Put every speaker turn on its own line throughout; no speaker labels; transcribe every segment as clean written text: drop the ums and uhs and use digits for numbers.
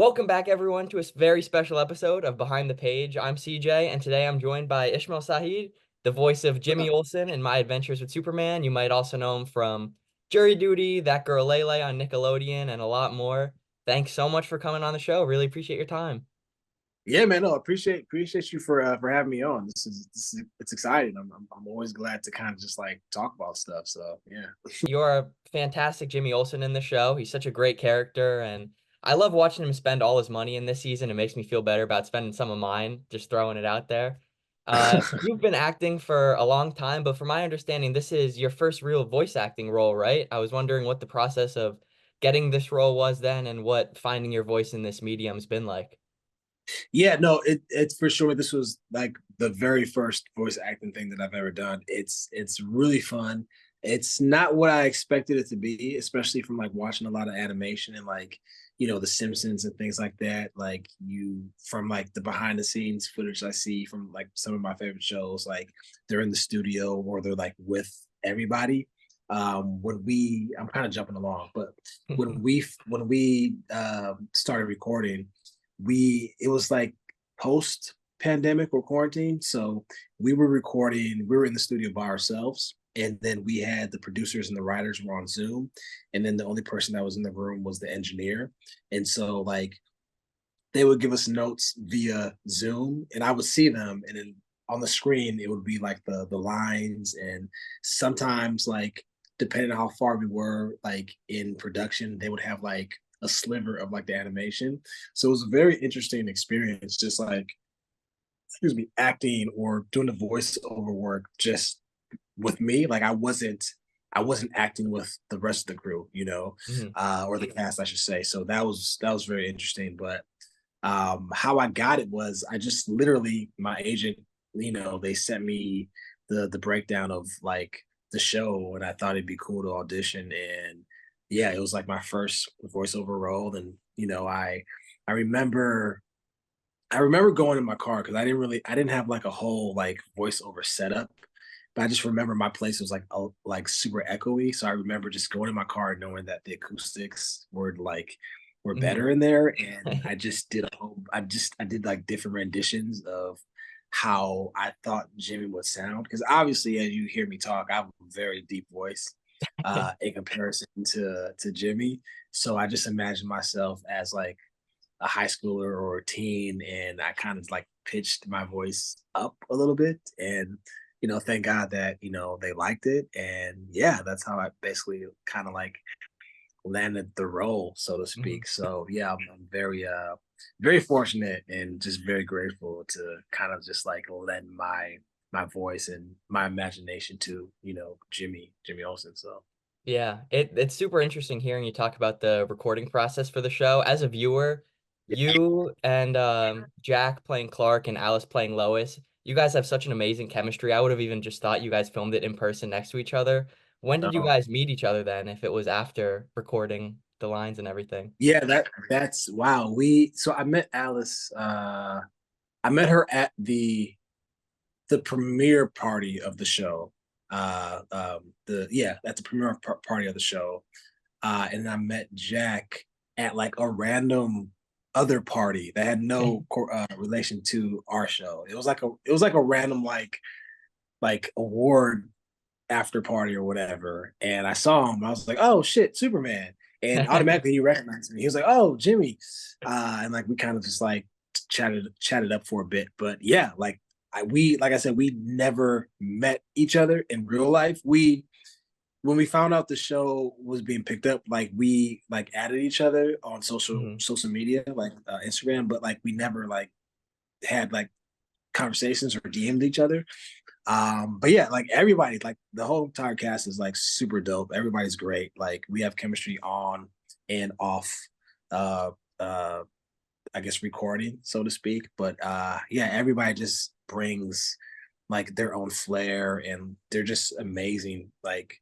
Welcome back, everyone, to a very special episode of Behind the Page. I'm CJ, and today I'm joined by Ishmel Sahid, the voice of
What's
Jimmy
up?
Olsen in My Adventures with Superman. You might also know him from Jury Duty, That Girl Lele on Nickelodeon, and a lot more. Thanks so much for coming on the show. Really appreciate your time.
Yeah, man. No, appreciate you for having me on. This is it's exciting. I'm always glad to kind of just like talk about stuff. So yeah.
You're a fantastic Jimmy Olsen in the show. He's such a great character, and I love watching him spend all his money in this season. It makes me feel better about spending some of mine, just throwing it out there. You've been acting for a long time, but from my understanding, this is your first real voice acting role, right? I was wondering what the process of getting this role was then and what finding your voice in this medium's been like.
Yeah, no, it's for sure. This was like the very first voice acting thing that I've ever done. It's really fun. It's not what I expected it to be, especially from like watching a lot of animation and like The Simpsons and things like that. Like you from like the behind the scenes footage I see from like some of my favorite shows, like they're in the studio or they're like with everybody. I'm kind of jumping along, but when we started recording, we it was like post pandemic or quarantine, so we were in the studio by ourselves, and then we had the producers and the writers were on Zoom, and then the only person that was in the room was the engineer. And so like they would give us notes via Zoom, and I would see them, and then on the screen it would be like the lines. And sometimes, like, depending on how far we were like in production, they would have like a sliver of like the animation. So it was a very interesting experience, just like, excuse me, acting or doing the voiceover work just with me. Like I wasn't acting with the rest of the crew,
Mhm.
or the cast, I should say. So that was very interesting. But how I got it was I just literally, my agent, they sent me the breakdown of like the show, and I thought it'd be cool to audition. And yeah, it was like my first voiceover role. And I remember I remember going in my car because I didn't have like a whole like voiceover setup, but I just remember my place was like super echoey. So I remember just going in my car knowing that the acoustics were
Mhm.
better in there. And I did like different renditions of how I thought Jimmy would sound. Because obviously, as you hear me talk, I have a very deep voice in comparison to Jimmy. So I just imagine myself as like a high schooler or a teen, and I kind of like pitched my voice up a little bit. And thank God that they liked it. And yeah, that's how I basically kind of like landed the role, so to
Mhm.
speak. So yeah, I'm very fortunate and just very grateful to kind of just like lend my voice and my imagination to Jimmy Olsen. So
Yeah, it's super interesting hearing you talk about the recording process for the show. As a viewer, you and Jack playing Clark and Alice playing Lois, you guys have such an amazing chemistry. I would have even just thought you guys filmed it in person next to each other. When did you
no.
guys meet each other then, if it was after recording the lines and everything?
Yeah, that's wow. We so I met Alice. I met her at the premiere party of the show. The yeah, at the premiere party of the show. And I met Jack at like a random other party that had no relation to our show. It was like a random like award after party or whatever. And I saw him. I was like, oh shit, Superman. And automatically he recognized me. He was like, oh, Jimmy. And like we kind of just like chatted up for a bit. But yeah, like like I said, we never met each other in real life. We When we found out the show was being picked up, like we like added each other on social
Mhm.
social media, like Instagram, but like we never like had like conversations or DM'd each other. But yeah, like everybody, like the whole entire cast is like super dope. Everybody's great. Like we have chemistry on and off, uh uh I guess recording, so to speak. But yeah, everybody just brings like their own flair, and they're just amazing like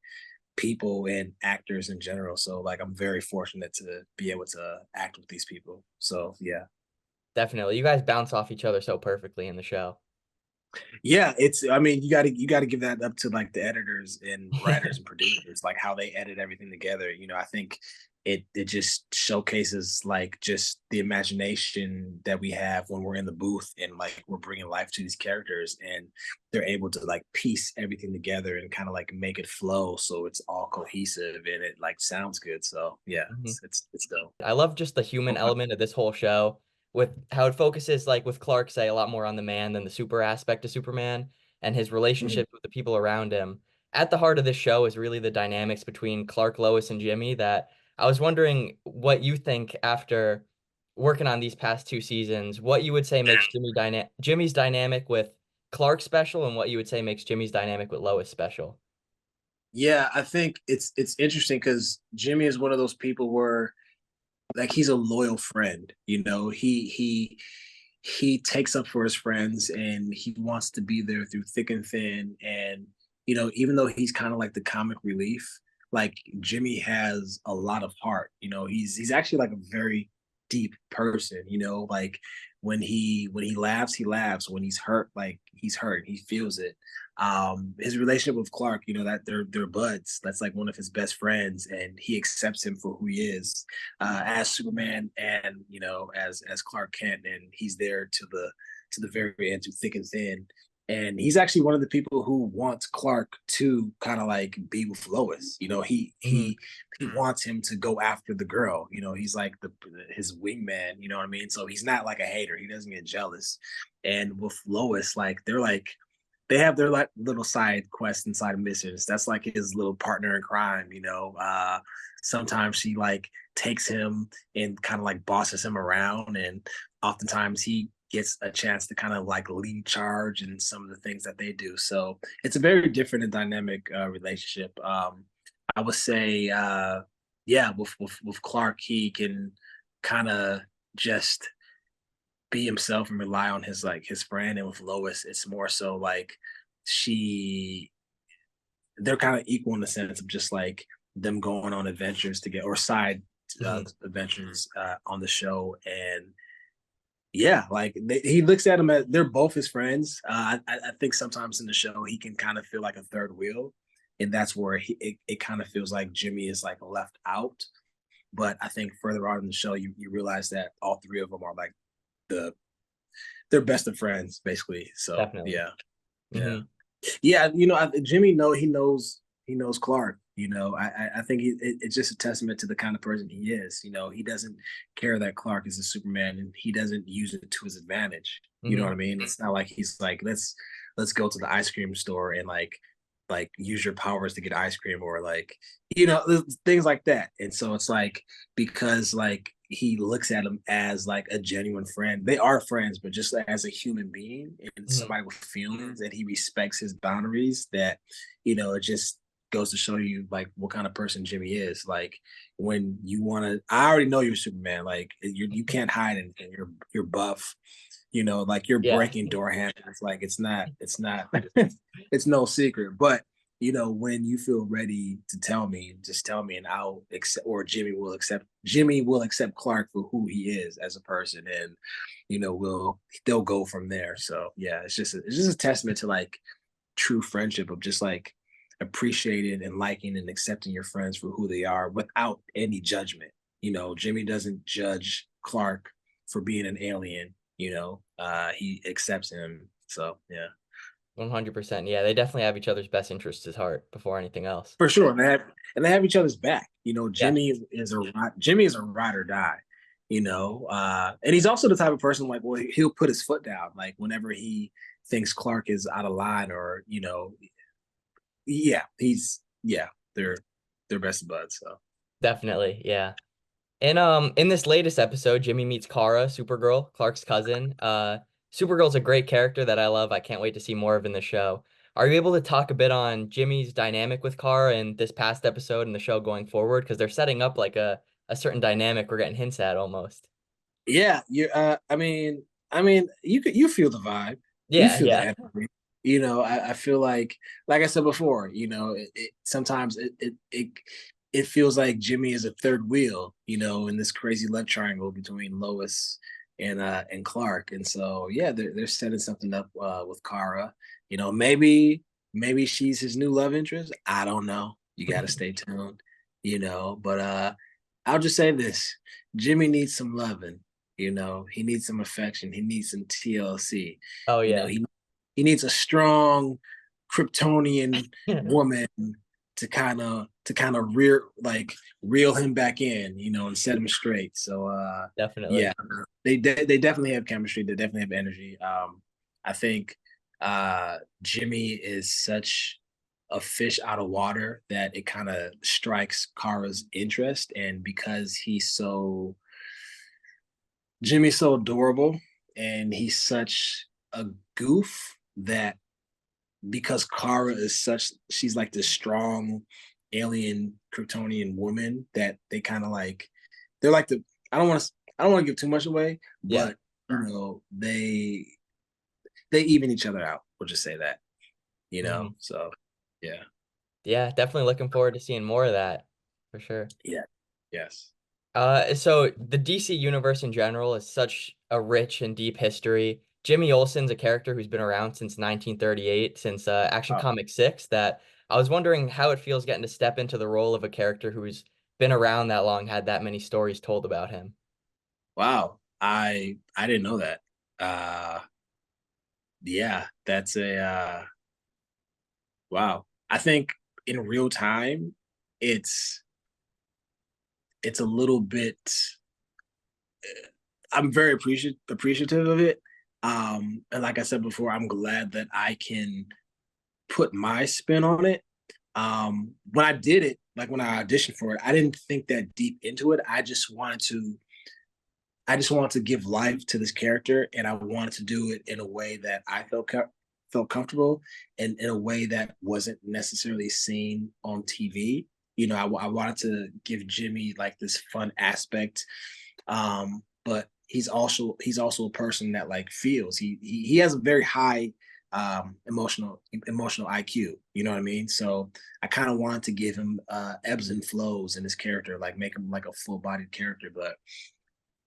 people and actors in general. So like I'm very fortunate to be able to act with these people. So yeah.
Definitely. You guys bounce off each other so perfectly in the show.
Yeah, it's I mean, you gotta give that up to like the editors and writers and producers, like how they edit everything together. I think it just showcases like just the imagination that we have when we're in the booth and like we're bringing life to these characters, and they're able to like piece everything together and kind of like make it flow so it's all cohesive and it like sounds good. So yeah,
Mhm.
it's dope.
I love just the human element of this whole show with how it focuses, like with Clark, say, a lot more on the man than the super aspect of Superman and his
Mhm.
relationships with the people around him. At the heart of this show is really the dynamics between Clark, Lois, and Jimmy that I was wondering what you think after working on these past two seasons, what you would say makes Jimmy's dynamic with Clark special and what you would say makes Jimmy's dynamic with Lois special.
Yeah, I think it's interesting because Jimmy is one of those people where like he's a loyal friend. You know, he takes up for his friends and he wants to be there through thick and thin. And you know, even though he's kind of like the comic relief, like Jimmy has a lot of heart. You know, he's actually like a very deep person. You know, like when he laughs, he laughs. When he's hurt, like he's hurt. He feels it. His relationship with Clark, you know, that they're buds. That's like one of his best friends, and he accepts him for who he is, as Superman, and you know, as Clark Kent, and he's there to the very end, to thick and thin. And he's actually one of the people who wants Clark to kind of like be with Lois. You know,
Mhm.
he wants him to go after the girl. You know, he's like the his wingman. You know what I mean? So he's not like a hater. He doesn't get jealous. And with Lois, like they're like they have their like little side quests and side missions. That's like his little partner in crime, you know. Sometimes she like takes him and kind of like bosses him around, and oftentimes he gets a chance to kind of like lead charge in some of the things that they do. So it's a very different and dynamic relationship. I would say, yeah, with Clark, he can kind of just be himself and rely on his like his friend. And with Lois, it's more so like she they're kind of equal in the sense of just like them going on adventures to get or side
Mhm.
adventures on the show. And yeah, like he looks at them as they're both his friends. I think sometimes in the show he can kind of feel like a third wheel, and that's where it kind of feels like Jimmy is like left out. But I think further on in the show, you realize that all three of them are like the they're best of friends basically. So
Definitely.
yeah, yeah.
Mhm.
Yeah, you know, Jimmy he knows Clark. You know, I think it's just a testament to the kind of person he is. You know, he doesn't care that Clark is a Superman, and he doesn't use it to his advantage. You know what
Mhm.
I mean? It's not like he's like let's go to the ice cream store and like use your powers to get ice cream, or like you know things like that. And so it's like because like he looks at him as like a genuine friend. They are friends, but just as a human being and
Mhm.
somebody with feelings, and he respects his boundaries. That you know, it just goes to show you like what kind of person Jimmy is. Like when you want to, I already know you're Superman. Like you can't hide anything. You're buff. You know, like you're
Yeah.
breaking door handles. Like it's not it's no secret. But you know, when you feel ready to tell me, just tell me, and I'll accept. Or Jimmy will accept Clark for who he is as a person, and you know, they'll go from there. So yeah, it's just a testament to like true friendship of just like appreciating and liking and accepting your friends for who they are without any judgment. You know, Jimmy doesn't judge Clark for being an alien. You know, he accepts him. So yeah.
100%. Yeah, they definitely have each other's best interests at heart before anything else.
For sure, and they have each other's back. You know,
Yeah.
Jimmy is a ride or die. You know, and he's also the type of person like, well, he'll put his foot down like whenever he thinks Clark is out of line, or you know, yeah, yeah, they're best of buds. So
Definitely. Yeah. And in this latest episode, Jimmy meets Kara, Supergirl, Clark's cousin. Supergirl's a great character that I love. I can't wait to see more of in the show. Are you able to talk a bit on Jimmy's dynamic with Kara in this past episode and the show going forward? Because they're setting up like a certain dynamic we're getting hints at almost.
yeah, you. I mean, you feel the vibe, you
Yeah,
feel the
yeah.
energy. You know, I feel like I said before, you know, sometimes it feels like Jimmy is a third wheel, you know, in this crazy love triangle between Lois and Clark. And so yeah, they're setting something up with Kara. You know, maybe she's his new love interest. I don't know. You got to stay tuned. You know, but I'll just say this: Jimmy needs some loving. He needs some affection. He needs some TLC.
Oh
You know,
yeah.
he needs a strong Kryptonian woman to kind of reel him back in, and set him straight. So
Definitely.
yeah, they definitely have chemistry. They definitely have energy. I think Jimmy is such a fish out of water that it kind of strikes Kara's interest, and because Jimmy's so adorable and he's such a goof that because Kara is she's like this strong alien Kryptonian woman that they kind of like they're like I don't want to give too much away,
Yeah.
but they even each other out. We'll just say that.
Hmm.
So yeah.
Yeah, definitely looking forward to seeing more of that for sure.
Yeah. Yes.
So the DC universe in general is such a rich and deep history. Jimmy Olsen's a character who's been around since 1938, since Action
Oh,
Comic 6, that I was wondering how it feels getting to step into the role of a character who's been around that long, had that many stories told about him.
wow. I didn't know that. Yeah, that's a wow. I think in real time, it's it's a little bit. I'm very appreciative of it. And like I said before, I'm glad that I can put my spin on it. When I did it, like when I auditioned for it, I didn't think that deep into it. I just wanted to give life to this character, and I wanted to do it in a way that I felt comfortable, and in a way that wasn't necessarily seen on TV. I wanted to give Jimmy like this fun aspect, but he's also a person that like feels. He has a very high emotional IQ. You know what I mean? So I kind of wanted to give him ebbs and flows in his character, like make him like a full bodied character, but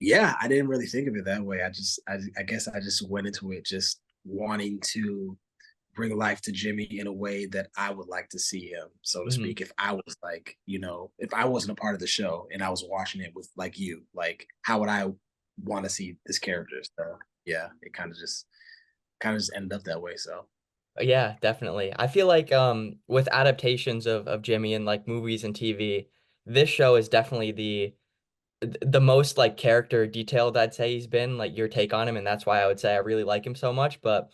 yeah, I didn't really think of it that way. I guess I just went into it just wanting to bring life to Jimmy in a way that I would like to see him, so to
Hmm.
speak. If I was like, if I wasn't a part of the show and I was watching it with like you, like how would I want to see this character? So yeah, it kind of just ended up that way. So
Yeah, definitely. I feel like with adaptations of Jimmy in like movies and TV, this show is definitely the most like character detailed I'd say he's been, like your take on him, and that's why I would say I really like him so much. But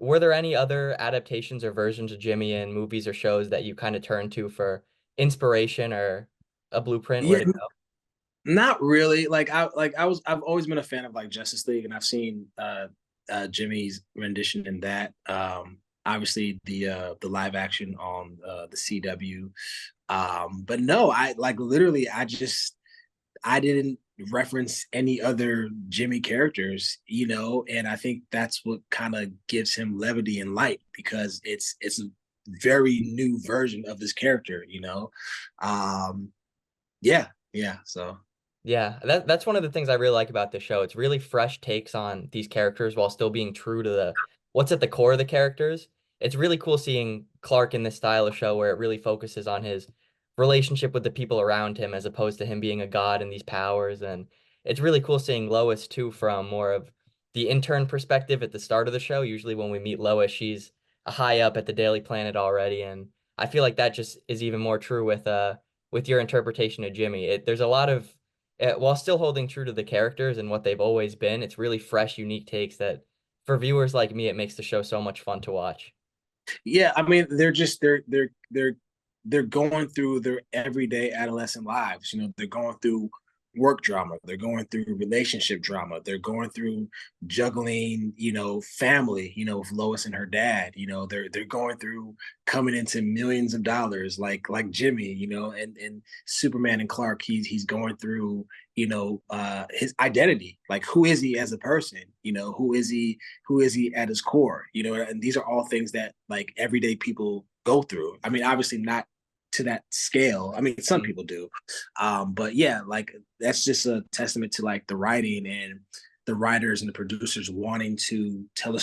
were there any other adaptations or versions of Jimmy in movies or shows that you kind of turn to for inspiration or a blueprint where
yeah,
to go?
not really. I've always been a fan of like Justice League, and I've seen Jimmy's rendition in that. Obviously the live action on the CW. But no, I like literally I didn't reference any other Jimmy characters, and I think that's what kind of gives him levity and light because it's a very new version of this character. Um, yeah, yeah. So
Yeah, that's one of the things I really like about this show. It's really fresh takes on these characters while still being true to the what's at the core of the characters. It's really cool seeing Clark in this style of show where it really focuses on his relationship with the people around him as opposed to him being a god and these powers. And it's really cool seeing Lois too from more of the intern perspective at the start of the show. Usually when we meet Lois, she's a high up at the Daily Planet already, and I feel like that just is even more true with your interpretation of Jimmy. There's a lot of while still holding true to the characters and what they've always been, it's really fresh, unique takes that for viewers like me, it makes the show so much fun to watch.
yeah, I mean, they're going through their everyday adolescent lives. They're going through work drama, they're going through relationship drama, they're going through juggling, family, with Lois and her dad. They're going through coming into millions of dollars, like Jimmy, and Superman and Clark. He's going through, his identity, like who is he as a person, who is he at his core, and these are all things that like everyday people go through. I mean, obviously not to that scale. I mean, some
Mhm.
people do. But yeah, like that's just a testament to like the writing and the writers and the producers wanting to tell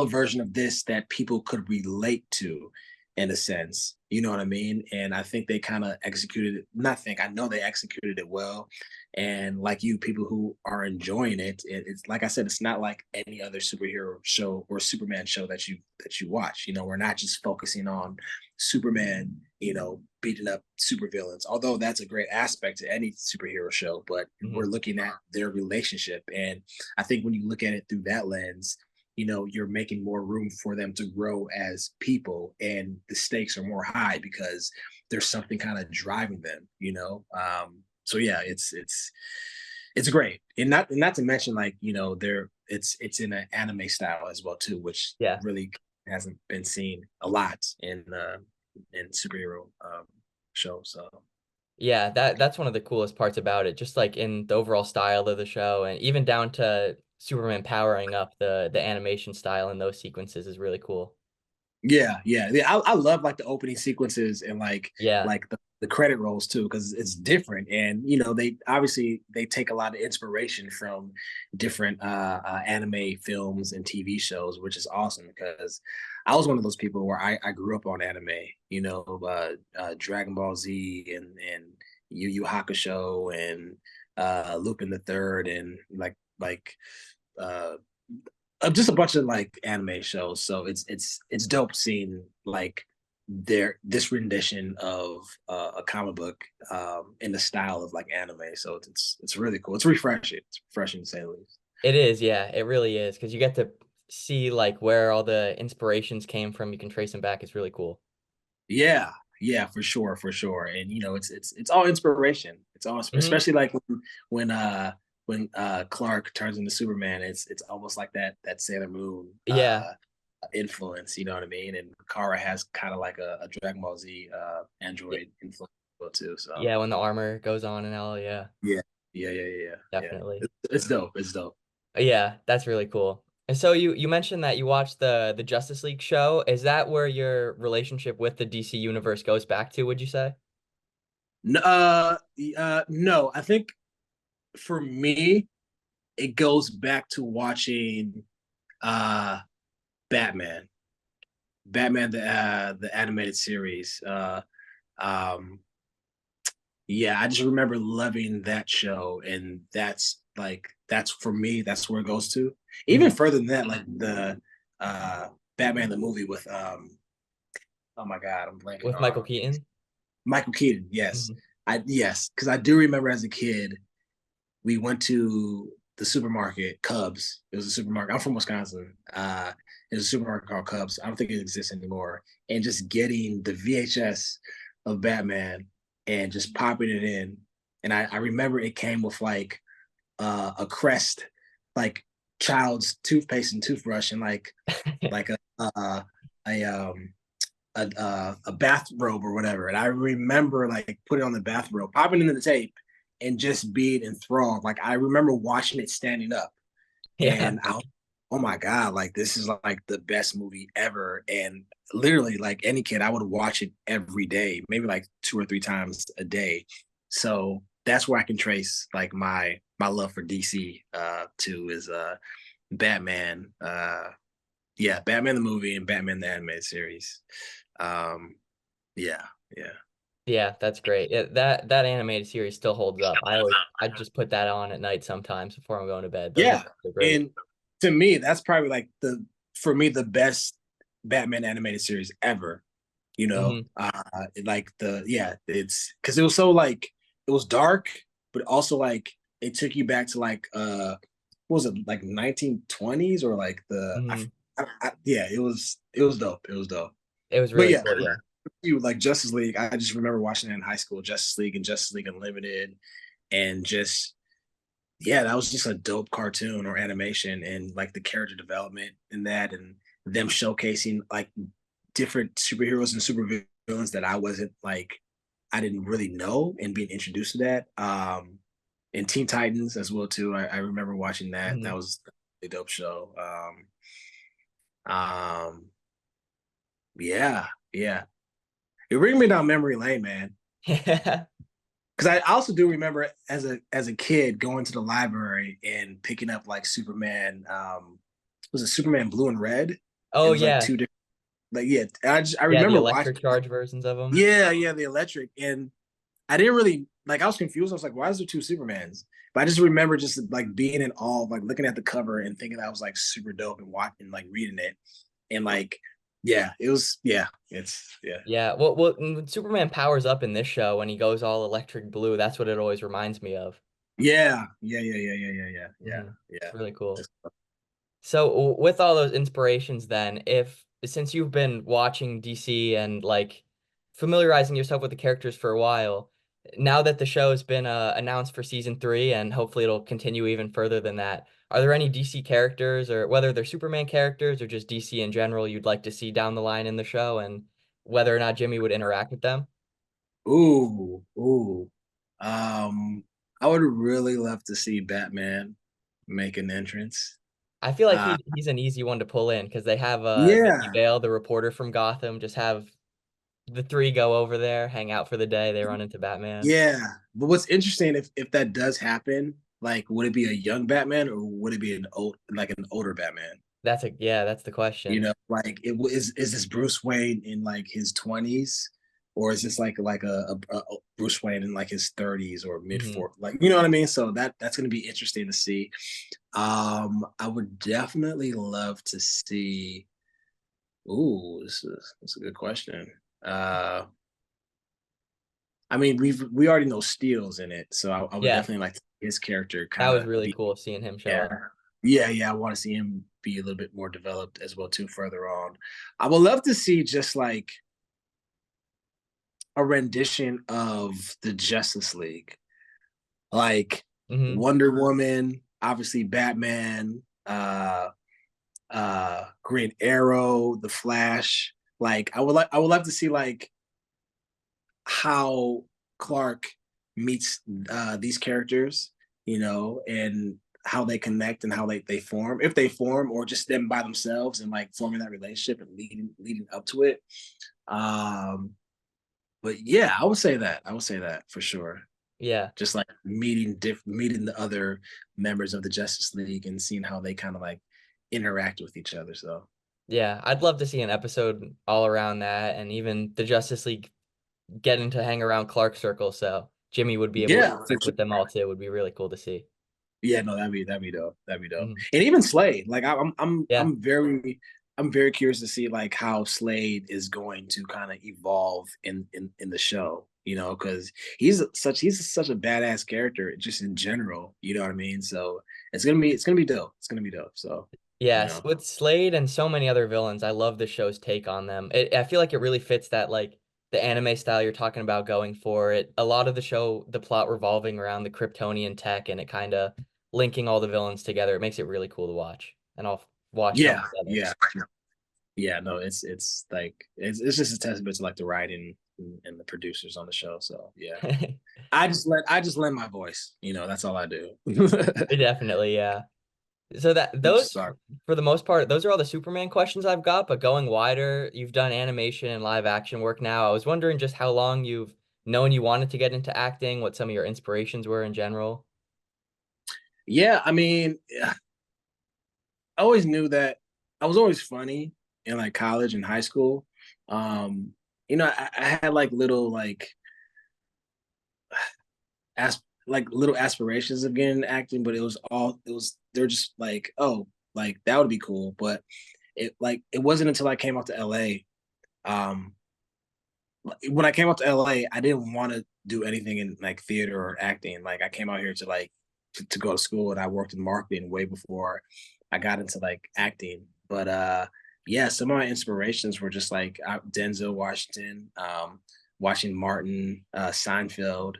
a version of this that people could relate to. in a sense. You know what I mean? And I think they kind of executed it. Not think, I know they executed it well. And like you, people who are enjoying it, it's like I said, it's not like any other superhero show or Superman show that you watch. You know, we're not just focusing on Superman, beating up supervillains. Although that's a great aspect to any superhero show, but we're
Mhm.
looking at their relationship. And I think when you look at it through that lens, you're making more room for them to grow as people, and the stakes are more high because there's something kind of driving them. So yeah, it's great. And not to mention, like, they're it's in an anime style as well too, which
Yeah.
really hasn't been seen a lot in superhero shows. So
Yeah, that's one of the coolest parts about it, just like in the overall style of the show, and even down to Superman powering up, the animation style in those sequences is really cool.
yeah. I love like the opening sequences and
Yeah.
like the credit rolls too, because it's different. And they obviously they take a lot of inspiration from different anime films and TV shows, which is awesome because I was one of those people where I grew up on anime, Dragon Ball Z and Yu Yu Hakusho and Lupin the Third and like uh just a bunch of like anime shows. So it's dope seeing like this rendition of a comic book in the style of like anime. So it's really cool. It's refreshing. It's refreshing to say the least.
It is, yeah, it really is, because you get to see like where all the inspirations came from. You can trace them back. It's really cool.
Yeah, yeah, for sure, for sure. And it's all inspiration. It's all,
Hmm.
especially like when Clark turns into Superman. It's almost like that Sailor Moon
Yeah,
influence. You know what I mean? And Kara has kind of like a Dragon Ball Z
y-
android influence as well too. So
yeah. When the armor goes on and all, yeah,
yeah, yeah.
definitely.
It's dope. It's dope.
Yeah, that's really cool. And so you mentioned that you watched the Justice League show. Is that where your relationship with the DC universe goes back to, would you say?
No, I think for me, it goes back to watching uh Batman. Batman the animated series. Um yeah, I just remember loving that show, and that's for me, that's where it goes to. Even
Hmm.
further than that, like the Batman the movie with oh my god, I'm blanking
With Michael
on
Keaton?
Michael Keaton. Yes.
Hmm.
Yes, because I do remember as a kid we went to the supermarket, Cubs. It was a supermarket. I'm from Wisconsin. It was a supermarket called Cubs. I don't think it exists anymore. And just getting the VHS of Batman and just popping it in. And I remember it came with like a Crest, like child's toothpaste and toothbrush, and like a bathrobe or whatever. And I remember like putting on the bathrobe, popping into the tape, and just being enthralled. Like I remember watching it standing up,
Yeah.
and oh my god, like this is like the best movie ever. And literally, like any kid, I would watch it every day, maybe like 2 or 3 times a day. So that's where I can trace like my love for DC to is Batman. Yeah, Batman the movie and Batman the animated series. Um, yeah, yeah,
Yeah, that's great. Yeah, that animated series still holds up. I just put that on at night sometimes before I'm going to bed. Those
yeah.
episodes are great.
And to me, that's probably like for me the best Batman animated series ever.
Hmm.
Like it's because it was so like it was dark, but also like it took you back to like what was it, like 1920s or like
Hmm.
yeah, it was dope. It was dope.
It was
But
really
yeah,
cool. Yeah.
you like Justice League. I just remember watching it in high school, Justice League and Justice League Unlimited, and just yeah, that was just a dope cartoon or animation, and like the character development in that, and them showcasing like different superheroes and supervillains that I didn't really know, and being introduced to that. And Teen Titans as well too. I remember watching that. That
Hmm.
was a dope show. Um, yeah, yeah. It bring me down memory lane, man.
Yeah.
Because I also do remember as a kid going to the library and picking up like Superman. Was it Superman Blue and Red? It
Oh
was like
yeah.
two different. Like yeah, I
Yeah, the
remember watching
electric
like
charge versions of them.
yeah, the electric, and I didn't really like. I was confused. I was like, why is there two Supermans? But I just remember just like being in awe, like looking at the cover and thinking that was like super dope and watching, like reading it, and like yeah, it was yeah, it's yeah,
Yeah, well, when Superman powers up in this show when he goes all electric blue, that's what it always reminds me of.
yeah,
It's
yeah.
really cool.
It's-
So with all those inspirations then, if since you've been watching DC and like familiarizing yourself with the characters for a while, now that the show has been announced for season 3 and hopefully it'll continue even further than that, are there any DC characters or whether they're Superman characters or just DC in general you'd like to see down the line in the show and whether or not Jimmy would interact with them?
ooh. Um, I would really love to see Batman make an entrance.
I feel like
Uh,
he's an easy one to pull in because they have Vicky
yeah,
Vale, the reporter from Gotham, just have the three go over there, hang out for the day. They run into Batman.
yeah. But what's interesting if that does happen, like, would it be a young Batman or would it be an older Batman?
That's the question.
Like is this Bruce Wayne in like his 20s, or is this like a Bruce Wayne in like his 30s or mid
Hmm.
40s? Like, you know what I mean? So that's gonna be interesting to see. I would definitely love to see. Ooh, that's a good question. Uh, I mean, we already know Steele's in it, so I would
Yeah,
definitely like his character
that
kind
was
of
really
be
cool seeing him show
yeah.
up.
Yeah, I want to see him be a little bit more developed as well too further on. I would love to see just like a rendition of the Justice League. Like
Hmm.
Wonder Woman, obviously Batman, Green Arrow, The Flash. Like I would love to see like how Clark meets these characters, and how they connect and how they form, if they form, or just them by themselves and like forming that relationship and leading up to it. Um, but yeah, I would say that. I would say that for sure.
Yeah,
Just like meeting the other members of the Justice League and seeing how they kind of like interact with each other. So
yeah. I'd love to see an episode all around that, and even the Justice League getting to hang around Clark Circle. So Jimmy would be able to
yeah, for
interact with them
sure.
all too. It would be really cool to see.
Yeah, no, that'd be dope. That'd be dope.
Hmm.
And even Slade, like
Yeah.
I'm very curious to see like how Slade is going to kind of evolve in the show, because he's such a badass character just in general, you know what I mean? So it's gonna be dope. It's gonna be dope. So, you
Yes,
know.
with Slade and so many other villains, I love the show's take on them. I feel like it really fits that like the anime style you're talking about going for it. A lot of the show, the plot revolving around the Kryptonian tech and it kind of linking all the villains together. It makes it really cool to watch. And I'll watch so
Yeah,
many
yeah. Yeah, no, it's just a testament to like the writing and the producers on the show. So yeah.
others.
I just lend my voice. That's all I do.
Definitely, yeah. So that those
Sorry.
for the most part, those are all the Superman questions I've got, but going wider, you've done animation and live action work now. I was wondering just how long you've known you wanted to get into acting, what some of your inspirations were in general.
Yeah, I mean, I always knew that I was always funny in like college and high school. Um, I had like little as like little aspirations of getting acting, but they're just like, oh, like that would be cool. But it wasn't until I came out to LA. Um, when I came out to LA, I didn't want to do anything in like theater or acting. Like I came out here to like to go to school, and I worked in marketing way before I got into like acting. But yeah, some of my inspirations were just like Denzel Washington, watching Martin, Seinfeld,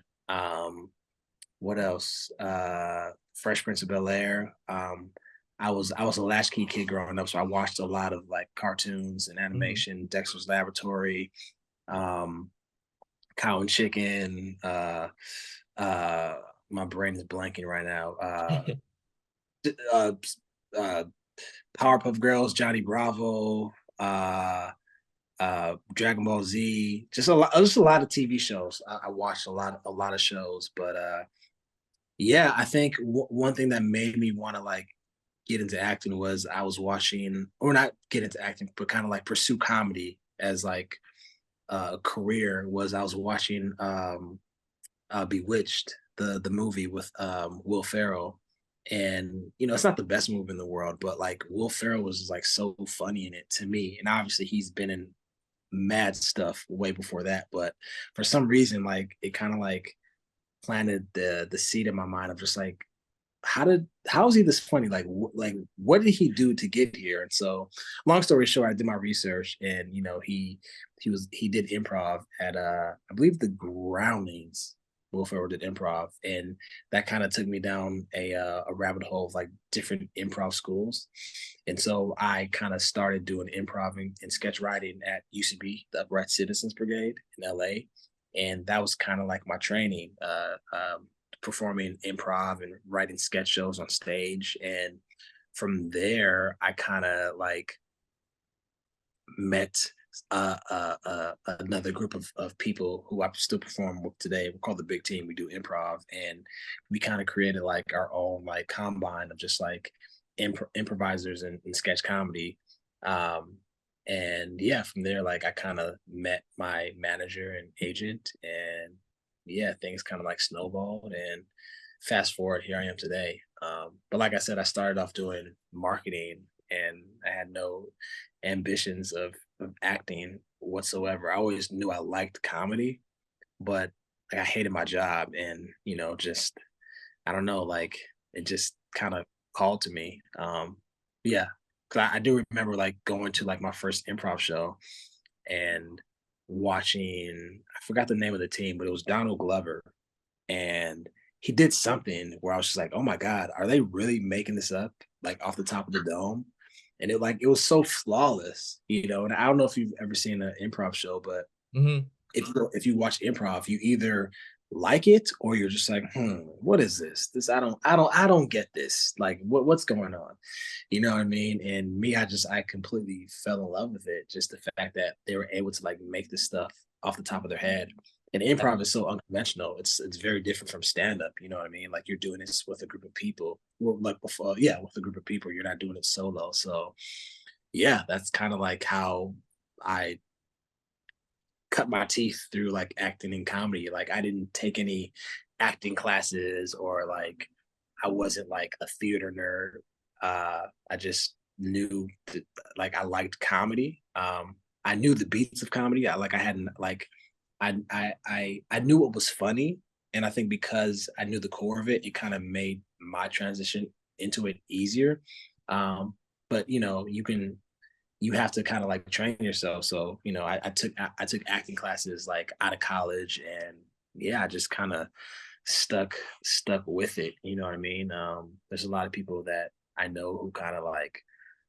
what else? Fresh Prince of Bel-Air. I was a latchkey kid growing up, so I watched a lot of like cartoons and
Hmm.
animation, Dexter's Laboratory, um, Cow and Chicken. My brain is blanking right now. Uh, uh, Powerpuff Girls, Johnny Bravo, Dragon Ball Z. Just a lot of TV shows. I watched a lot of shows, but yeah, I think one thing that made me want to like get into acting was I was watching, or not get into acting, but kind of like pursue comedy as like a career. Was I was watching Bewitched, the movie with Will Ferrell. And it's not the best movie in the world, but like Will Ferrell was like so funny in it to me. And obviously he's been in mad stuff way before that. But for some reason, like it kind of like planted the seed in my mind of just like, how is he this funny? Like like what did he do to get here? And so, long story short, I did my research, and he did improv at I believe the Groundlings. Will Ferrell did improv, and that kind of took me down a rabbit hole of like different improv schools. And so I kind of started doing improv and sketch writing at UCB, the Upright Citizens Brigade in LA. And that was kind of like my training, performing improv and writing sketch shows on stage. And from there, I kind of like met another group of people who I still perform with today. We're called the Big Team. We do improv, and we kind of created like our own like combine of just like improvisers and sketch comedy. Um, and yeah, from there, like I kind of met my manager and agent, and yeah, things kind of like snowballed. And fast forward, here I am today. But like I said, I started off doing marketing, and I had no ambitions of acting whatsoever. I always knew I liked comedy, but like, I hated my job, and just I don't know, like it just kind of called to me. Yeah, because I do remember like going to like my first improv show and watching. I forgot the name of the team, but it was Donald Glover, and he did something where I was just like, "Oh my god, are they really making this up like off the top of the dome?" And it was so flawless, And I don't know if you've ever seen an improv show, but
Hmm.
if you watch improv, you either like it or you're just like, what is this? This I don't get this. Like what's going on? You know what I mean? And me, I completely fell in love with it. Just the fact that they were able to like make this stuff off the top of their head. And improv is so unconventional. It's very different from stand up. You know what I mean? Like you're doing this with a group of people. Or like before, yeah, with a group of people. You're not doing it solo. So yeah, that's kind of like how I cut my teeth through like acting and comedy. Like I didn't take any acting classes, or like I wasn't like a theater nerd. I just knew that, like I liked comedy. I knew the beats of comedy. I hadn't like I knew what was funny, and I think because I knew the core of it, it kind of made my transition into it easier. But you have to kind of like train yourself. So I took acting classes like out of college, and yeah, I just kind of stuck with it. You know what I mean? There's a lot of people that I know who kind of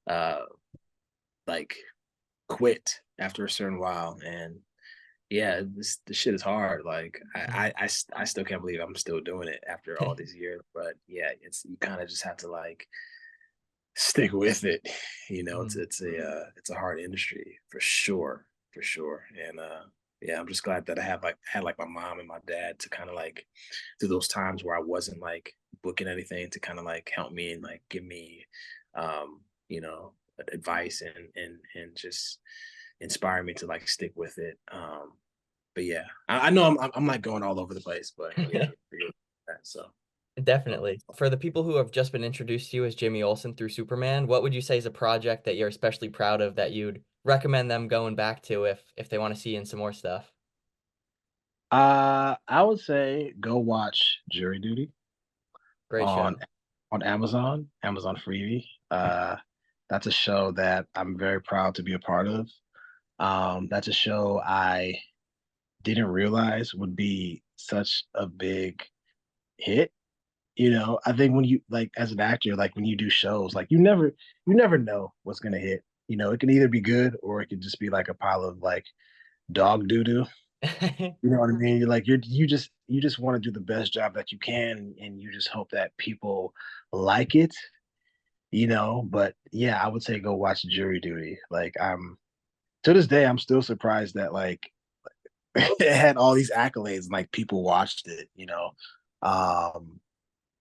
uh like quit after a certain while, and yeah, this shit is hard. Like I still can't believe I'm still doing it after all these years. But yeah, it's you kind of just have to like stick with it. It's a hard industry for sure. And yeah, I'm just glad that I have like had like my mom and my dad to kind of like through those times where I wasn't like booking anything to kind of like help me and like give me um, you know, advice and just inspire me to like stick with it. But yeah, I know I'm like going all over the place, but yeah, forgive that. So
Definitely. For the people who have just been introduced to you as Jimmy Olsen through Superman, what would you say is a project that you're especially proud of that you'd recommend them going back to if they want to see you in some more stuff?
I would say go watch Jury Duty
Great
on
show.
Amazon Freevee. That's a show that I'm very proud to be a part of. That's a show I didn't realize would be such a big hit. I think when you like as an actor, like when you do shows, like you never know what's gonna hit. It can either be good or it could just be like a pile of like dog doo doo. You know what I mean? You're like you just want to do the best job that you can, and you just hope that people like it. But yeah, I would say go watch Jury Duty. Like I'm to this day, I'm still surprised that like it had all these accolades and like people watched it. Um,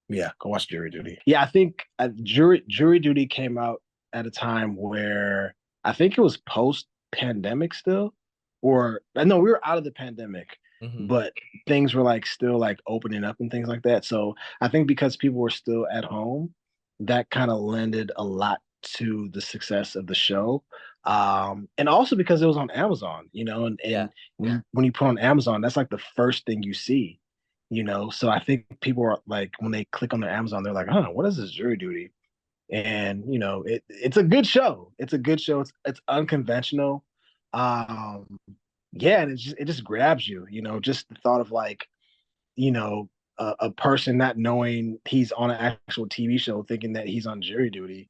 Yeah, go watch Jury Duty. Yeah, I think Jury Duty came out at a time where I think it was post pandemic still, or no, we were out of the pandemic,
Hmm.
but things were like still like opening up and things like that. So I think because people were still at home, that kind of lended a lot to the success of the show. And also because it was on Amazon,
Yeah.
and when you put on Amazon, that's like the first thing you see. So I think people are like, when they click on their Amazon, they're like, huh, what is this Jury Duty? And it's a good show. It's a good show. It's unconventional. um yeah, and it just grabs you, just the thought of like, you know a person not knowing he's on an actual TV show, thinking that he's on jury duty.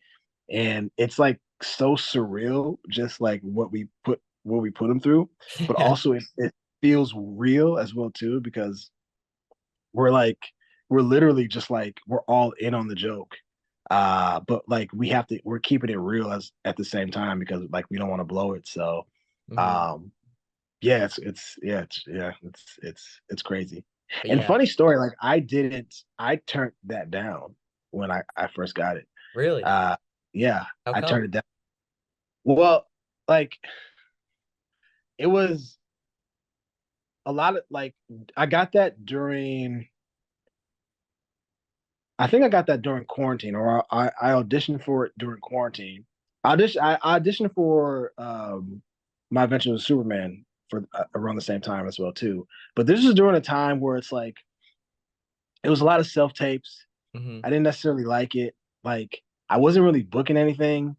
And it's like so surreal, just like what we put him through. But
Yeah.
also it feels real as well too, because we're like we're literally just like we're all in on the joke. But like we're keeping it real as at the same time, because like we don't want to blow it. So
Hmm.
um yeah, it's crazy.
But
And
yeah,
funny story, like I turned that down when I first got it.
really.
Uh yeah,
How
I
come?
turned it down. Well, like it was a lot of like I got that during I think I got that during quarantine, or I auditioned for it during quarantine. I auditioned for My Adventure with Superman for around the same time as well too. But this was during a time where it's like it was a lot of self tapes.
Hmm.
I didn't necessarily like it. Like I wasn't really booking anything,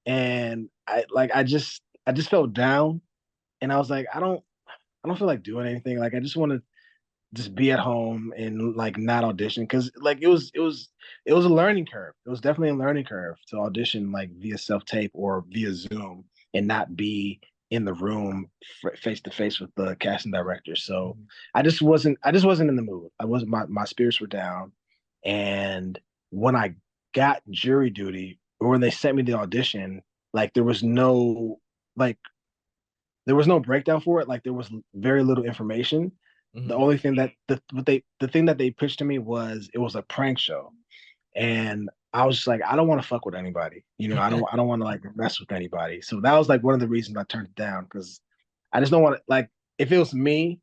and I just felt down, and I was like, I don't feel like doing anything. Like I just want to just be at home and like not audition, because like it was a learning curve. It was definitely a learning curve to audition like via self tape or via Zoom, and not be in the room face to face with the casting director. So
Hmm.
I just wasn't in the mood. I wasn't my spirits were down. And when I got jury duty, or when they sent me the audition, like like there was no breakdown for it. Like there was very little information. The
Hmm.
only thing that the thing that they pitched to me was it was a prank show, and I was just like, I don't want to fuck with anybody. I don't want to like mess with anybody. So that was like one of the reasons I turned it down, because I just don't want to like, if it was me,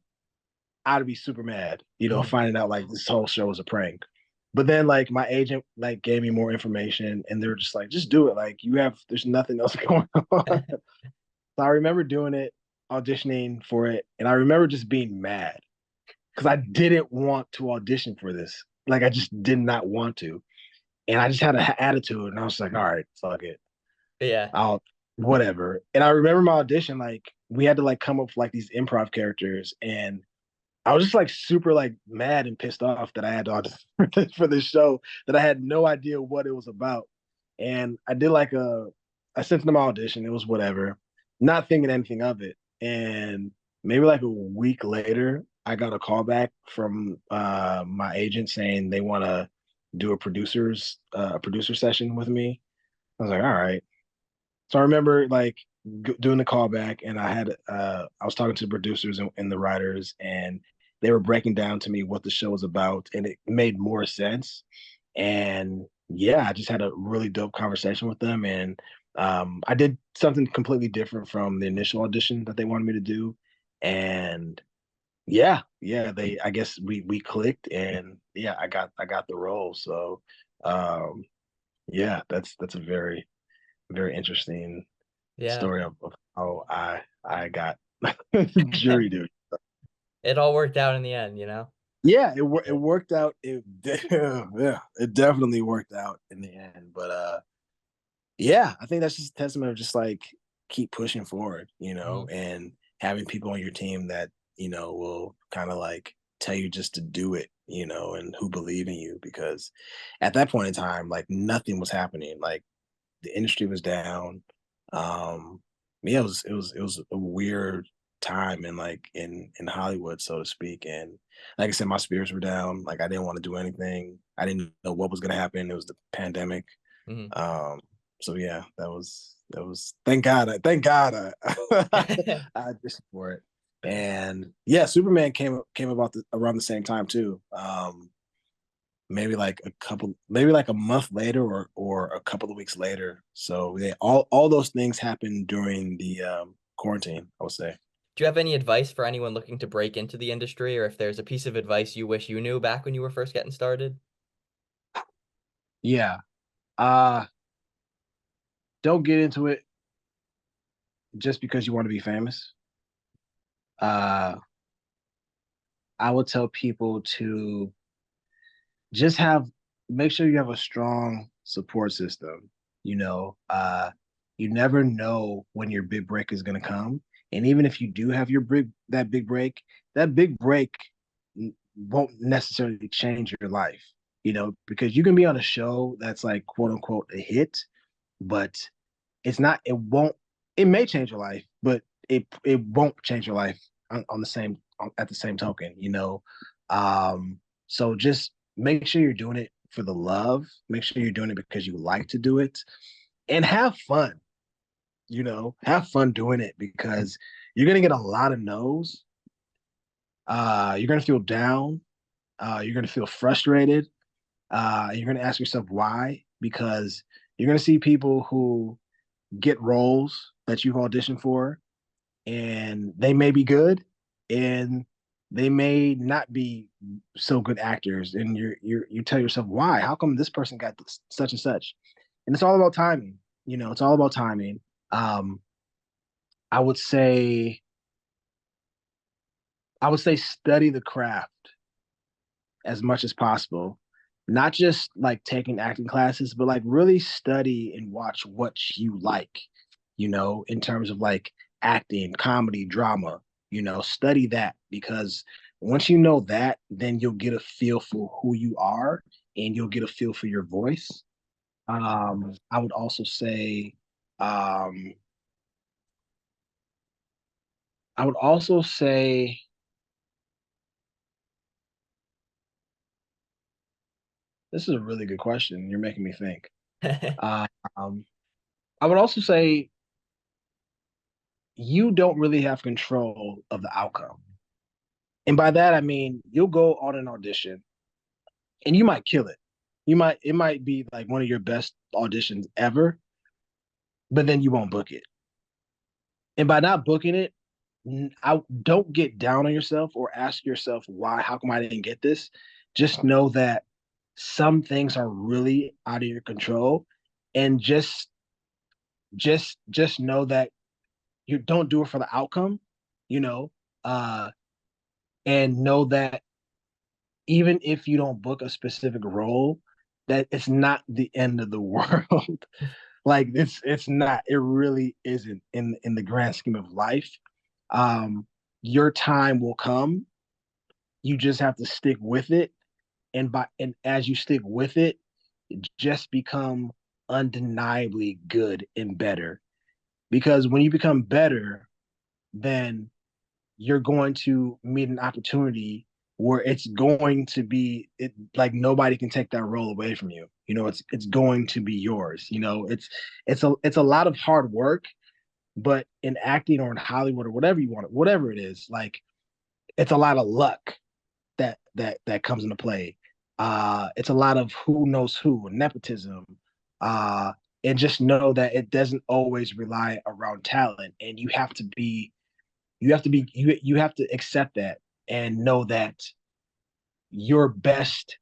I'd be super mad,
Hmm.
finding out like this whole show was a prank. But then like my agent like gave me more information, and they were just like, just do it. Like there's nothing else going on. So I remember doing it, auditioning for it, and I remember just being mad because I didn't want to audition for this. Like I just did not want to, and I just had an attitude, and I was like, all right, fuck it,
Yeah.
I'll whatever. And I remember my audition, like we had to like come up with like these improv characters, and I was just like super like mad and pissed off that I had to audition for this show that I had no idea what it was about. And I sent them my audition. It was whatever, not thinking anything of it. And maybe like a week later, I got a call back from my agent saying they want to do a producer session with me. I was like, all right. So I remember like doing the callback, and I was talking to the producers and the writers, and they were breaking down to me what the show was about, and it made more sense. And yeah, I just had a really dope conversation with them, and I did something completely different from the initial audition that they wanted me to do. And yeah, they I guess we clicked, and yeah, I got the role. So um, yeah, that's a very very interesting
Yeah.
story of how I got jury duty.
It all worked out in the end, you know?
Yeah, it worked out. Yeah, it definitely worked out in the end. But yeah, I think that's just a testament of just like keep pushing forward,
Hmm.
and having people on your team that will kind of like tell you just to do it, and who believe in you, because at that point in time, like nothing was happening. Like the industry was down. Um, yeah, it was a weird time in like in Hollywood, so to speak. And like I said, my spirits were down. Like I didn't want to do anything. I didn't know what was gonna happen. It was the pandemic.
Hmm.
Um, so yeah, that was thank God I I auditioned for it. And yeah, Superman came about around the same time too. maybe like maybe like a month later or a couple of weeks later. So they all those things happened during the quarantine, I would say.
Do you have any advice for anyone looking to break into the industry, or if there's a piece of advice you wish you knew back when you were first getting started?
Yeah. Uh don't get into it just because you want to be famous. Uh I would tell people to just have make sure you have a strong support system. You know, you never know when your big break is going to come, and even if you do have that big break won't necessarily change your life. You know, because you can be on a show that's like quote unquote a hit, but it's not. It won't. It may change your life, but it won't change your life on the same at the same token. You know, um, so just make sure you're doing it for the love. Make sure you're doing it because you like to do it, and have fun. You know, have fun doing it because you're gonna get a lot of no's. You're gonna feel down. You're gonna feel frustrated. You're gonna ask yourself why because you're gonna see people who get roles that you've auditioned for, and they may be good, and they may not be so good actors, and you tell yourself why? How come this person got this, such and such? And it's all about timing. You know, it's all about timing. Um, I would say I would say study the craft as much as possible. Not just like taking acting classes, but like really study and watch what you like, you know, in terms of like acting, comedy, drama, you know, study that because once you know that, then you'll get a feel for who you are and you'll get a feel for your voice. I would also say, um, I would also say, this is a really good question. You're making me think. Um, I would also say you don't really have control of the outcome. And by that, I mean, you'll go on an audition and you might kill it. It might be like one of your best auditions ever, but then you won't book it. And by not booking it, I don't get down on yourself or ask yourself why, how come I didn't get this? Just know that some things are really out of your control and just know that you don't do it for the outcome, you know, uh, and know that even if you don't book a specific role, that it's not the end of the world. Like it's not. It really isn't in the grand scheme of life. Um, your time will come. You just have to stick with it, and as you stick with it, just become undeniably good and better. Because when you become better, then you're going to meet an opportunity where it's going to be like nobody can take that role away from you. You know, it's going to be yours. You know, it's a lot of hard work, but in acting or in Hollywood or whatever you want, whatever it is, like it's a lot of luck that comes into play. It's a lot of who knows who, nepotism, uh, and just know that it doesn't always rely around talent, and you have to accept that and know that your best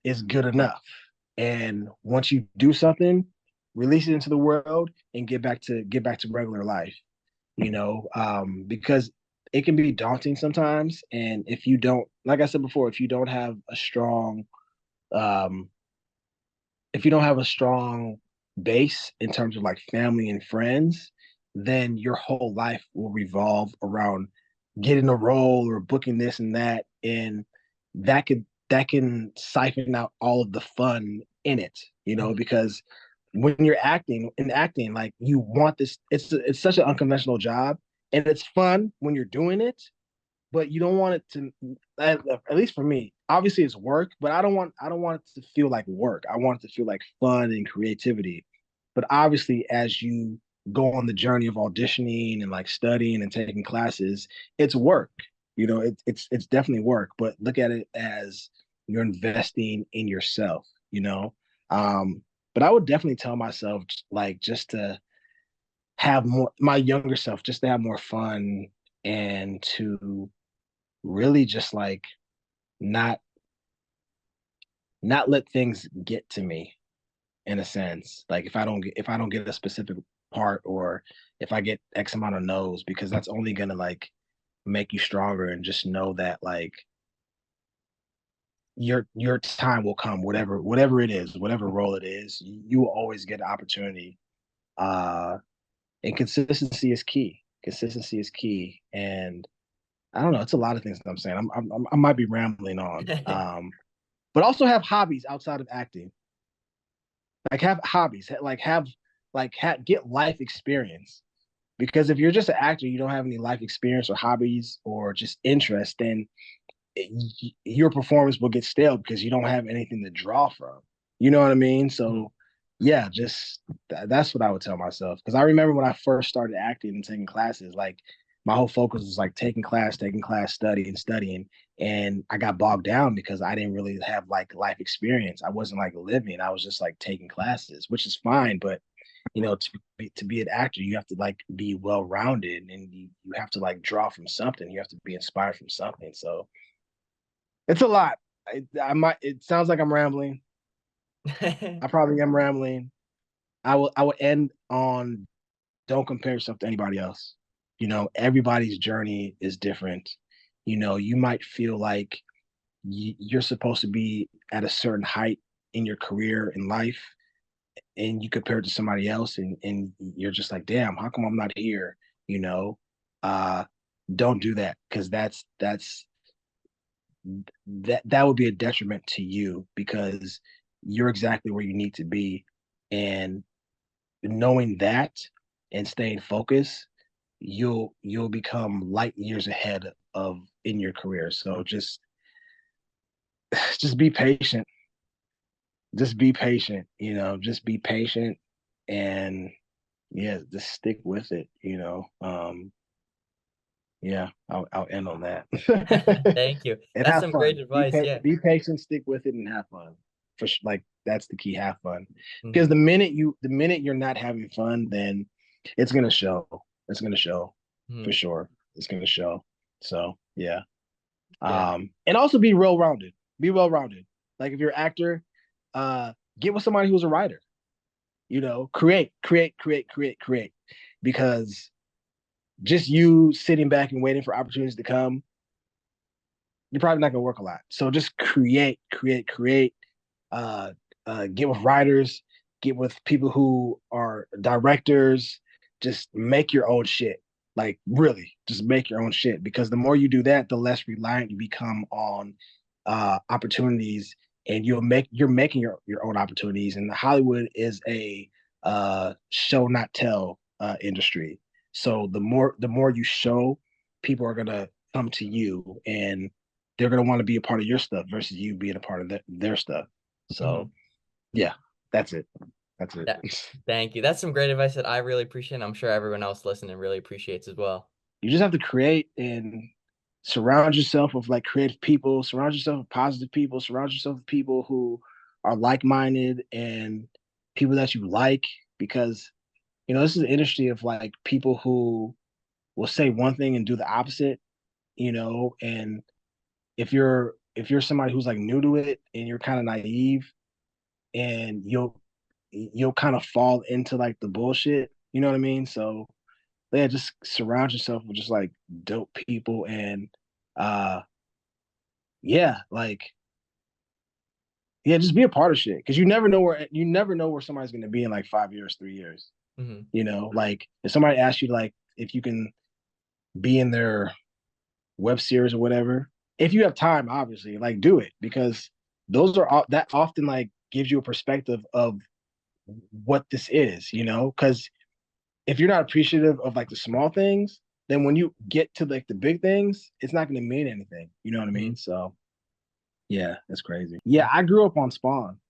is good enough. And once you do something, release it into the world and get back to regular life. You know, because it can be daunting sometimes. And if you don't, like I said before, um, if you don't have a strong base in terms of like family and friends, then your whole life will revolve around getting a role or booking this and that, and that can siphon out all of the fun in it, you know, because when you're acting, like you want this, it's such an unconventional job, and it's fun when you're doing it, but you don't want it to at least for me, obviously it's work, but I don't want it to feel like work. I want it to feel like fun and creativity. But obviously as you go on the journey of auditioning and like studying and taking classes, it's work. You know, it's definitely work, but look at it as you're investing in yourself, you know. But I would definitely tell myself like just to have more my younger self, just to have more fun and to really just like not not let things get to me in a sense. Like if I don't get a specific part or if I get X amount of no's, because that's only gonna like make you stronger and just know that like your time will come, whatever it is, whatever role it is, you will always get an opportunity. And consistency is key. Consistency is key. And I don't know, it's a lot of things that I'm saying. I might be rambling on. But also have hobbies outside of acting. Like have hobbies, get life experience. Because if you're just an actor, you don't have any life experience or hobbies or just interest, then your performance will get stale because you don't have anything to draw from. You know what I mean?
Mhm.
So, yeah, just that's what I would tell myself. Because I remember when I first started acting and taking classes, like my whole focus was like taking class, studying, studying, and I got bogged down because I didn't really have like life experience. I wasn't like living. I was just like taking classes, which is fine, but to be an actor, you have to like be well rounded, and you have to like draw from something. You have to be inspired from something. So it's a lot. I might. It sounds like I'm rambling. I probably am rambling. I will end on don't compare yourself to anybody else. You know, everybody's journey is different. You know, you might feel like you're supposed to be at a certain height in your career in life, and you compare it to somebody else, and you're just like, damn, how come I'm not here? You know, uh, don't do that because that would be a detriment to you because you're exactly where you need to be. And knowing that and staying focused, you'll become light years ahead of in your career. So just be patient. Just be patient, just be patient and yeah, just stick with it, yeah, I'll end on that.
Thank you.
And
That's
have
some great
fun.
advice. Yeah.
Be patient, stick with it, and have fun. Like that's the key. Have fun, because
Hmm.
the minute you're not having fun, then it's gonna show. It's gonna show for
Hmm.
sure. It's gonna show. So yeah.
Yeah.
And also be well rounded. Be well rounded. Like if you're an actor, uh, get with somebody who's a writer. Create, because just you sitting back and waiting for opportunities to come, you're probably not gonna work a lot. So just create. Uh, get with writers, get with people who are directors. Just make your own shit. Like really, just make your own shit. Because the more you do that, the less reliant you become on opportunities, and you're making your own opportunities. And Hollywood is a show not tell industry. So the more you show, people are gonna come to you and they're going to want to be a part of your stuff versus you being a part of their stuff. So
Hmm.
yeah, that's it. That's it.
That, thank you. That's some great advice that I really appreciate. And I'm sure everyone else listening really appreciates as well.
You just have to create and surround yourself with like creative people, surround yourself with positive people, surround yourself with people who are like-minded and people that you like, because this is an industry of like people who will say one thing and do the opposite, and if you're somebody who's like new to it and you're kind of naive, and you'll kind of fall into like the bullshit. You know what I mean? So yeah, just surround yourself with just like dope people, and uh yeah, like yeah, just be a part of shit because you never know where somebody's gonna be in like 5 years, 3 years.
Hmm.
Like if somebody asks you like if you can be in their web series or whatever, if you have time, obviously, like do it because that often like gives you a perspective of what this is, because if you're not appreciative of like the small things, then when you get to like the big things, it's not going to mean anything. You know what I
Hmm.
mean? So yeah, that's crazy. Yeah, I grew up on Spawn.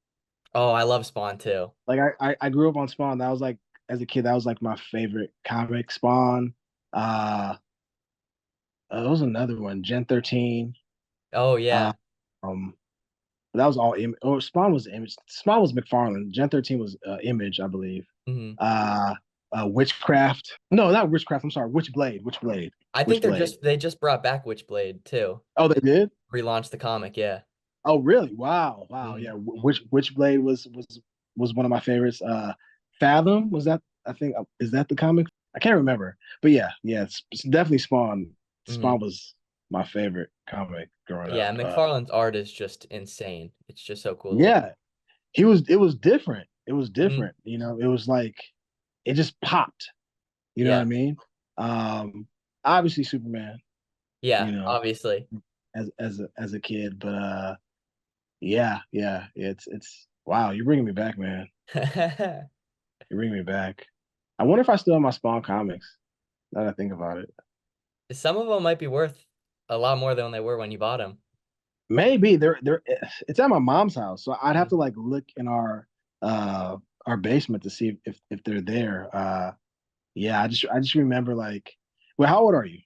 Oh, I love Spawn too.
Like I grew up on Spawn. That was like as a kid, that was like my favorite comic. Spawn. Uh, there was another one, Gen 13.
Oh
Uh,
yeah.
um, That was all Image. Or Spawn was Image. Spawn was McFarlane. Gen 13 was Image, I believe.
Hmm.
Uh, Witchcraft. No, not Witchcraft. I'm sorry. Witchblade. Witchblade.
I think
Witchblade.
they just brought back Witchblade too.
Oh, they did.
Relaunched the comic, yeah.
Oh, really? Wow. Wow. Yeah.
Hmm.
Witchblade was one of my favorites. Fathom was that? I think is that the comic? I can't remember. But yeah, yeah. It's definitely Spawn.
Hmm.
Spawn was my favorite comic growing
Yeah,
up.
McFarlane's art is just insane. It's just so cool to look.
Yeah, he was. It was different. It was
Hmm.
different. You know, it was like it just popped. You know what I
Yeah,
mean? Um, obviously Superman.
yeah,
You know,
obviously.
as a kid, but yeah, yeah. It's wow. You're bringing me back, man. You're bringing me back. I wonder if I still have my Spawn comics. Now that I think about it,
Some of them might be worth a lot more than they were when you bought them.
maybe they're. It's at my mom's house, so I'd have
Mhm.
to like look in uh our basement to see if they're there. Yeah, I just remember like, well, how old are you?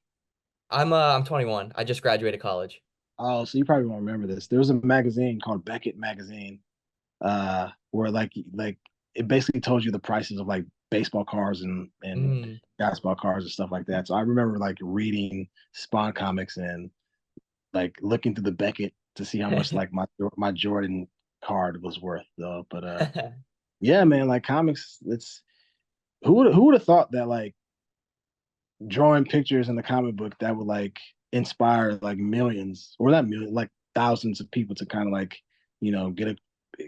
I'm 21. I just graduated college.
Oh, so you probably won't remember this. There was a magazine called Beckett Magazine, where like it basically told you the prices of like baseball cards and
Mm.
basketball cards and stuff like that. So I remember like reading Spawn comics and like looking through the Beckett to see how much like my Jordan card was worth though. But yeah, man, like comics, it's who would have thought that like drawing pictures in the comic book that would like inspire like millions or not million like thousands of people to kind of like get a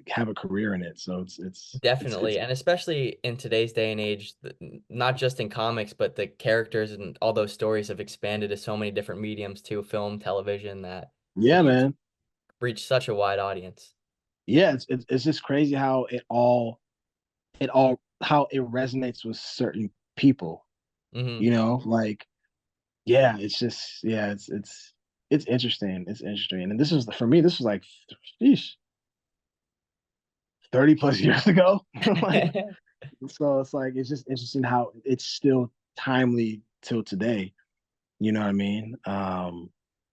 have a career in it. So it's
Definitely. And especially in today's day and age, not just in comics, but the characters and all those stories have expanded to so many different mediums too, film, television, that
yeah,
it's
man.
reached such a wide audience.
Yeah, it's just crazy how it all how it resonates with certain people.
Hmm.
You know, like yeah, it's just yeah, it's interesting. It's interesting. And this was for me. This was like, sheesh, 30 plus years ago. Like so, it's like it's just interesting how it's still timely till today. You know what I mean?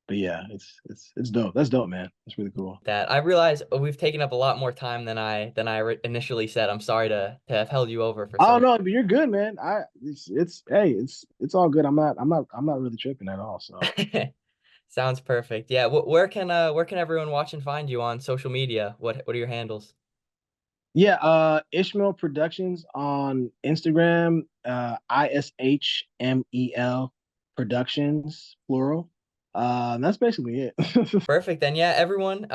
But yeah, it's dope. That's dope, man. That's really cool.
That I realize we've taken up a lot more time than I initially said. I'm sorry to have held you over for
Oh
so
no, but you're good, man. It's hey, it's all good. I'm not really tripping at all. So
long. Sounds perfect. Yeah, where can everyone watch and find you on social media? What are your handles?
yeah, Ishmael Productions on Instagram, Ishmel Productions, plural. That's basically it.
Perfect. Then yeah, everyone,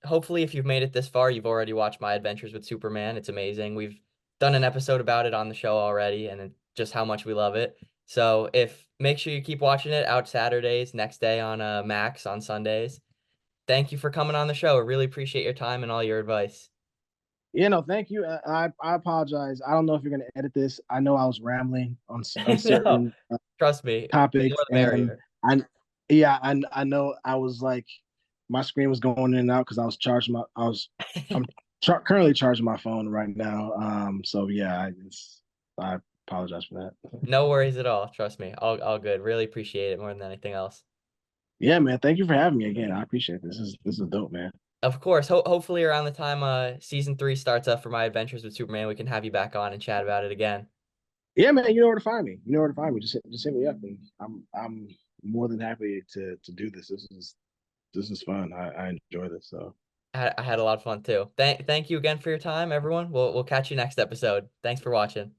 hopefully if you've made it this far, you've already watched My Adventures with Superman. It's amazing. We've done an episode about it on the show already, and just how much we love it. So if make sure you keep watching it out Saturdays, next day on Max on Sundays. Thank you for coming on the show. I really appreciate your time and all your advice.
Thank you. I apologize. I don't know if you're gonna edit this. I know I was rambling on
No,
certain
trust me, the more
topics,
the
and
merrier.
I yeah, I know I was like my screen was going in and out because I'm currently charging my phone right now. So yeah, I apologize for that.
No worries at all. Trust me. All good. Really appreciate it more than anything else.
Yeah, man. Thank you for having me again. I appreciate this. This is dope, man.
Of course. Hopefully around the time season 3 starts up for My Adventures with Superman, we can have you back on and chat about it again.
Yeah, man. You know where to find me. You know where to find me. Just hit me up, and I'm more than happy to do this. This is fun. I enjoy this. So
I had a lot of fun too. Thank you again for your time, everyone. We'll catch you next episode. Thanks for watching.